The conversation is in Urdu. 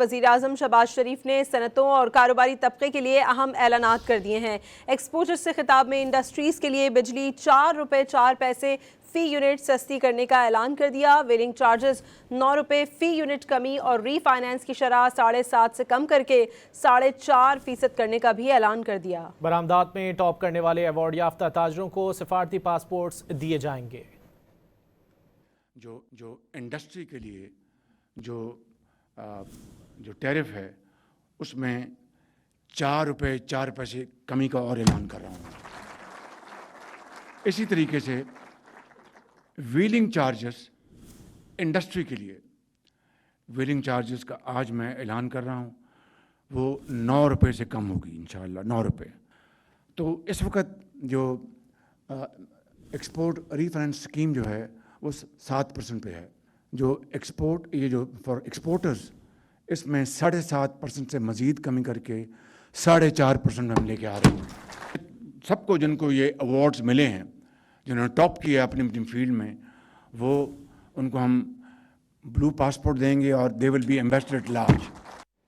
وزیراعظم شہباز شریف نے صنعتوں اور کاروباری طبقے کے لیے اہم اعلانات کر دیے ہیں۔ ایکسپورٹر سے خطاب میں انڈسٹریز کے لیے بجلی 4 روپے 4 پیسے فی یونٹ سستی کرنے کا اعلان کر دیا۔ ویلنگ چارجز 9 روپے فی یونٹ کمی اور ری فائنانس کی شرح 7.5 سے کم کر کے 4.5% کرنے کا بھی اعلان کر دیا۔ برآمدات میں ٹاپ کرنے والے ایوارڈ یافتہ تاجروں کو سفارتی پاسپورٹس دیے جائیں گے۔ جو انڈسٹری کے لیے جو ٹیرف ہے اس میں 4 روپے 4 پیسے کمی کا اور اعلان کر رہا ہوں۔ اسی طریقے سے ویلنگ چارجز انڈسٹری کے لیے ویلنگ چارجز کا آج میں اعلان کر رہا ہوں، وہ 9 روپے سے کم ہوگی انشاءاللہ، 9 روپے۔ تو اس وقت جو ایکسپورٹ ری فائنانس اسکیم جو ہے وہ 7% پہ ہے۔ جو یہ جو فار ایکسپورٹرز اس میں 7.5% سے مزید کمی کر کے 4.5% ہم لے کے آ رہے ہیں۔ سب کو جن کو یہ ایوارڈز ملے ہیں، جنہوں نے ٹاپ کیا اپنی اپنی فیلڈ میں، وہ ان کو ہم بلو پاسپورٹ دیں گے اور they will be ambassador at large.